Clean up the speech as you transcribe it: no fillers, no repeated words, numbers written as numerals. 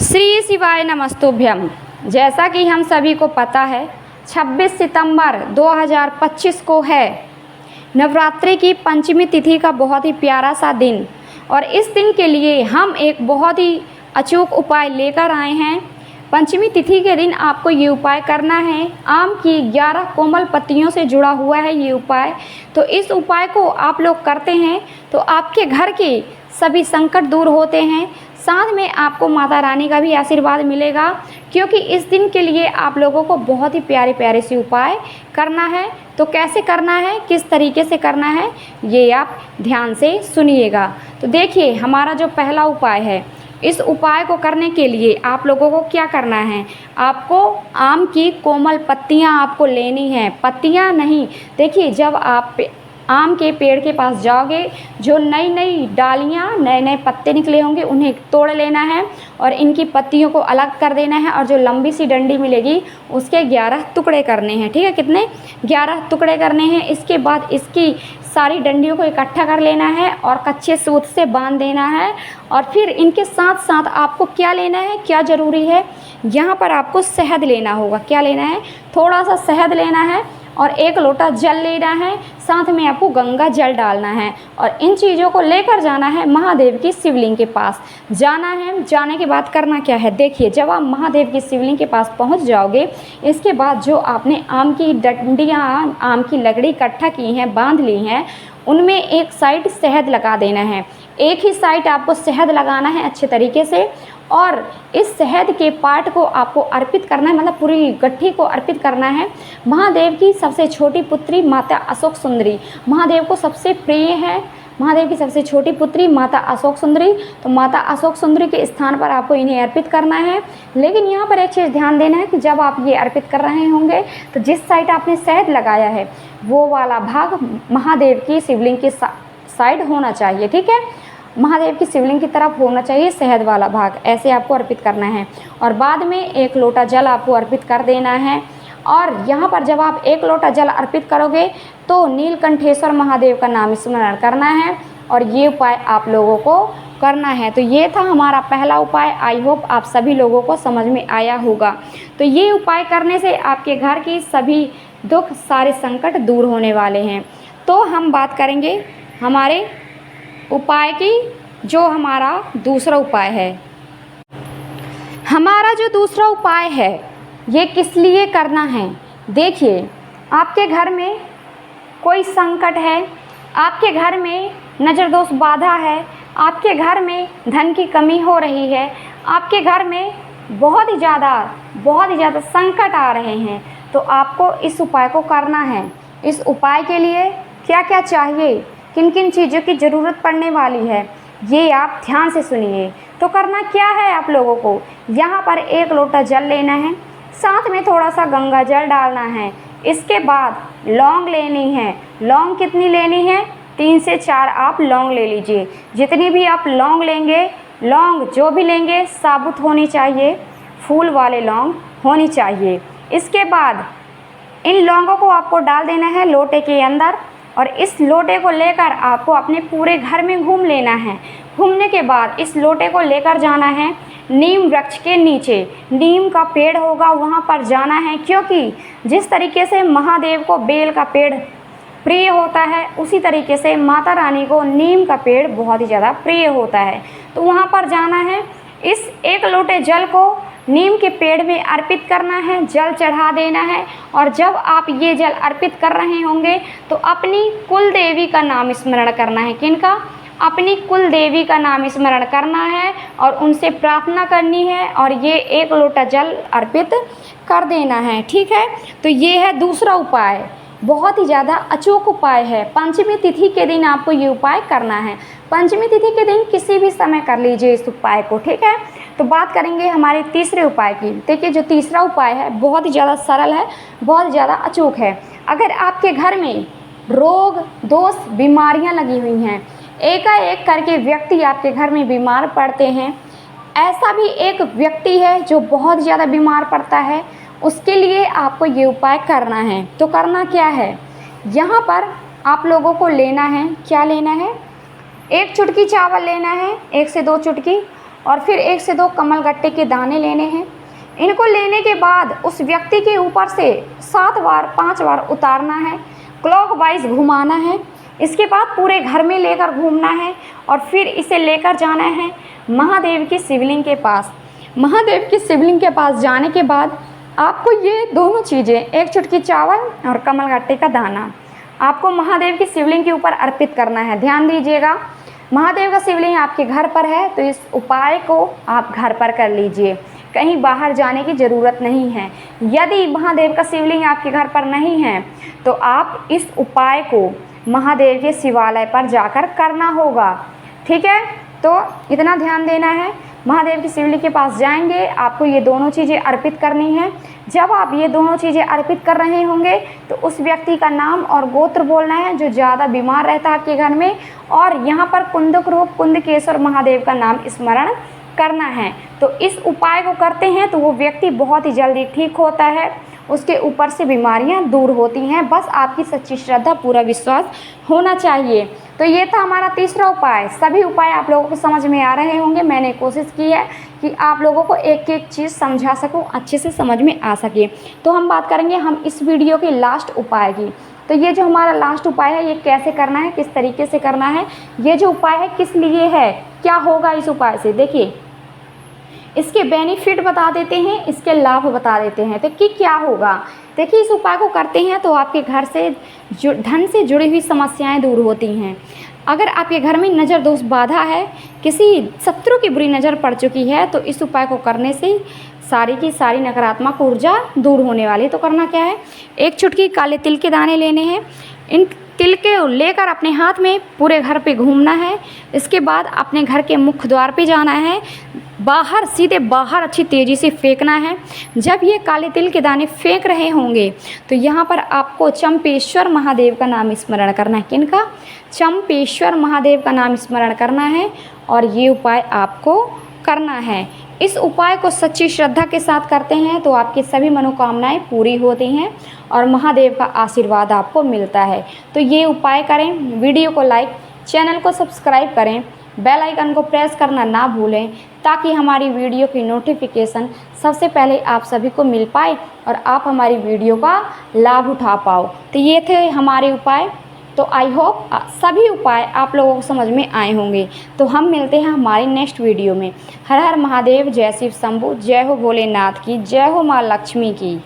श्री शिवाय नमस्तुभ्यम। जैसा कि हम सभी को पता है 26 सितंबर 2025 को है नवरात्रि की पंचमी तिथि का बहुत ही प्यारा सा दिन, और इस दिन के लिए हम एक बहुत ही अचूक उपाय लेकर आए हैं। पंचमी तिथि के दिन आपको ये उपाय करना है। आम की 11 कोमल पत्तियों से जुड़ा हुआ है ये उपाय। तो इस उपाय को आप लोग करते हैं तो आपके घर के सभी संकट दूर होते हैं, साथ में आपको माता रानी का भी आशीर्वाद मिलेगा, क्योंकि इस दिन के लिए आप लोगों को बहुत ही प्यारे प्यारे से उपाय करना है। तो कैसे करना है, किस तरीके से करना है, ये आप ध्यान से सुनिएगा। तो देखिए, हमारा जो पहला उपाय है, इस उपाय को करने के लिए आप लोगों को क्या करना है, आपको आम की कोमल पत्तियां आपको लेनी हैं, पत्तियां नहीं। देखिए, जब आप आम के पेड़ के पास जाओगे, जो नई नई डालियाँ, नए नए पत्ते निकले होंगे, उन्हें तोड़ लेना है और इनकी पत्तियों को अलग कर देना है, और जो लंबी सी डंडी मिलेगी उसके 11 टुकड़े करने हैं। ठीक है, कितने? 11 टुकड़े करने हैं। इसके बाद इसकी सारी डंडियों को इकट्ठा कर लेना है और कच्चे सूत से बांध देना है। और फिर इनके साथ साथ आपको क्या लेना है, क्या ज़रूरी है, यहाँ पर आपको शहद लेना होगा। क्या लेना है? थोड़ा सा शहद लेना है और 1 लोटा जल लेना है, साथ में आपको गंगा जल डालना है, और इन चीज़ों को लेकर जाना है महादेव की शिवलिंग के पास जाना है। जाने के बाद करना क्या है, देखिए, जब आप महादेव की शिवलिंग के पास पहुंच जाओगे, इसके बाद जो आपने आम की डंडियाँ, आम की लकड़ी इकट्ठा की हैं, बांध ली हैं, उनमें एक साइड शहद लगा देना है। एक ही साइड आपको शहद लगाना है अच्छे तरीके से, और इस शहद के पार्ट को आपको अर्पित करना है, मतलब पूरी गट्ठी को अर्पित करना है महादेव की सबसे छोटी पुत्री माता अशोक सुंदरी। महादेव को सबसे प्रिय है महादेव की सबसे छोटी पुत्री माता अशोक सुंदरी। तो माता अशोक सुंदरी के स्थान पर आपको इन्हें अर्पित करना है। लेकिन यहाँ पर एक चीज़ ध्यान देना है कि जब आप ये अर्पित कर रहे होंगे, तो जिस साइड आपने शहद लगाया है वो वाला भाग महादेव की शिवलिंग की साइड होना चाहिए। ठीक है, महादेव की शिवलिंग की तरफ होना चाहिए शहद वाला भाग, ऐसे आपको अर्पित करना है। और बाद में 1 लोटा जल आपको अर्पित कर देना है। और यहाँ पर जब आप 1 लोटा जल अर्पित करोगे तो नीलकंठेश्वर महादेव का नाम स्मरण करना है, और ये उपाय आप लोगों को करना है। तो ये था हमारा पहला उपाय। आई होप आप सभी लोगों को समझ में आया होगा। तो ये उपाय करने से आपके घर की सभी दुख, सारे संकट दूर होने वाले हैं। तो हम बात करेंगे हमारे उपाय की। जो हमारा दूसरा उपाय है, हमारा जो दूसरा उपाय है, ये किस लिए करना है? देखिए, आपके घर में कोई संकट है, आपके घर में नज़र दोष बाधा है, आपके घर में धन की कमी हो रही है, आपके घर में बहुत ही ज़्यादा संकट आ रहे हैं, तो आपको इस उपाय को करना है। इस उपाय के लिए क्या क्या चाहिए, किन किन चीज़ों की ज़रूरत पड़ने वाली है, ये आप ध्यान से सुनिए। तो करना क्या है आप लोगों को, यहाँ पर 1 लोटा जल लेना है, साथ में थोड़ा सा गंगा जल डालना है। इसके बाद लौंग लेनी है। लौंग कितनी लेनी है? 3 से 4 आप लौंग ले लीजिए। जितनी भी आप लौंग लेंगे, लौंग जो भी लेंगे साबुत होनी चाहिए, फूल वाले लौंग होनी चाहिए। इसके बाद इन लौंगों को आपको डाल देना है लोटे के अंदर, और इस लोटे को लेकर आपको अपने पूरे घर में घूम लेना है। घूमने के बाद इस लोटे को लेकर जाना है नीम वृक्ष के नीचे। नीम का पेड़ होगा, वहाँ पर जाना है, क्योंकि जिस तरीके से महादेव को बेल का पेड़ प्रिय होता है, उसी तरीके से माता रानी को नीम का पेड़ बहुत ही ज़्यादा प्रिय होता है। तो वहाँ पर जाना है, इस 1 लोटे जल को नीम के पेड़ में अर्पित करना है, जल चढ़ा देना है। और जब आप ये जल अर्पित कर रहे होंगे तो अपनी कुल देवी का नाम स्मरण करना है। किनका? अपनी कुल देवी का नाम स्मरण करना है और उनसे प्रार्थना करनी है, और ये 1 लोटा जल अर्पित कर देना है। ठीक है, तो ये है दूसरा उपाय, बहुत ही ज़्यादा अचूक उपाय है। पंचमी तिथि के दिन आपको ये उपाय करना है। पंचमी तिथि के दिन किसी भी समय कर लीजिए इस उपाय को। ठीक है, तो बात करेंगे हमारे तीसरे उपाय की। देखिए, जो तीसरा उपाय है बहुत ही ज़्यादा सरल है, बहुत ज़्यादा अचूक है। अगर आपके घर में रोग, दोष, बीमारियां लगी हुई हैं, एकाएक करके व्यक्ति आपके घर में बीमार पड़ते हैं, ऐसा भी एक व्यक्ति है जो बहुत ज़्यादा बीमार पड़ता है, उसके लिए आपको ये उपाय करना है। तो करना क्या है, यहाँ पर आप लोगों को लेना है, क्या लेना है, 1 चुटकी चावल लेना है, 1 से 2 चुटकी, और फिर 1 से 2 कमलगट्टे के दाने लेने हैं। इनको लेने के बाद उस व्यक्ति के ऊपर से 7 बार 5 बार उतारना है, क्लॉकवाइज घुमाना है। इसके बाद पूरे घर में लेकर घूमना है और फिर इसे लेकर जाना है महादेव की शिवलिंग के पास। महादेव की शिवलिंग के पास जाने के बाद आपको ये दोनों चीज़ें, 1 चुटकी चावल और कमलगट्टे का दाना, आपको महादेव की शिवलिंग के ऊपर अर्पित करना है। ध्यान दीजिएगा, महादेव का शिवलिंग आपके घर पर है तो इस उपाय को आप घर पर कर लीजिए, कहीं बाहर जाने की ज़रूरत नहीं है। यदि महादेव का शिवलिंग आपके घर पर नहीं है तो आप इस उपाय को महादेव के शिवालय पर जाकर करना होगा। ठीक है, तो इतना ध्यान देना है। महादेव की शिवलिंग के पास जाएंगे, आपको ये दोनों चीज़ें अर्पित करनी है। जब आप ये दोनों चीज़ें अर्पित कर रहे होंगे तो उस व्यक्ति का नाम और गोत्र बोलना है जो ज़्यादा बीमार रहता है आपके घर में, और यहाँ पर कुंदक रूप कुंदकेश्वर महादेव का नाम स्मरण करना है। तो इस उपाय को करते हैं तो वो व्यक्ति बहुत ही जल्दी ठीक होता है, उसके ऊपर से बीमारियां दूर होती हैं। बस आपकी सच्ची श्रद्धा, पूरा विश्वास होना चाहिए। तो ये था हमारा तीसरा उपाय। सभी उपाय आप लोगों को समझ में आ रहे होंगे। मैंने कोशिश की है कि आप लोगों को एक एक चीज़ समझा सकूं, अच्छे से समझ में आ सके। तो हम बात करेंगे हम इस वीडियो के लास्ट उपाय की। तो ये जो हमारा लास्ट उपाय है, ये कैसे करना है, किस तरीके से करना है, ये जो उपाय है किस लिए है, क्या होगा इस उपाय से, देखिए इसके बेनिफिट बता देते हैं, इसके लाभ बता देते हैं। तो कि क्या होगा, देखिए इस उपाय को करते हैं तो आपके घर से धन से जुड़ी हुई समस्याएं दूर होती हैं। अगर आपके घर में नज़र दोष बाधा है, किसी शत्रु की बुरी नज़र पड़ चुकी है, तो इस उपाय को करने से सारी की सारी नकारात्मक ऊर्जा दूर होने वाली। तो करना क्या है, 1 चुटकी काले तिल के दाने लेने हैं। इन तिल के लेकर अपने हाथ में पूरे घर पे घूमना है। इसके बाद अपने घर के मुख्य द्वार पे जाना है, बाहर सीधे बाहर अच्छी तेज़ी से फेंकना है। जब ये काले तिल के दाने फेंक रहे होंगे तो यहाँ पर आपको चंपेश्वर महादेव का नाम स्मरण करना है। किनका, चंपेश्वर महादेव का नाम स्मरण करना है और ये उपाय आपको करना है। इस उपाय को सच्ची श्रद्धा के साथ करते हैं तो आपकी सभी मनोकामनाएं पूरी होती हैं और महादेव का आशीर्वाद आपको मिलता है। तो ये उपाय करें। वीडियो को लाइक, चैनल को सब्सक्राइब करें, बेल आइकन को प्रेस करना ना भूलें ताकि हमारी वीडियो की नोटिफिकेशन सबसे पहले आप सभी को मिल पाए और आप हमारी वीडियो का लाभ उठा पाओ। तो ये थे हमारे उपाय। तो आई होप सभी उपाय आप लोगों को समझ में आए होंगे। तो हम मिलते हैं हमारी नेक्स्ट वीडियो में। हर हर महादेव, जय शिव शंभू, जय हो भोलेनाथ की, जय हो माँ लक्ष्मी की।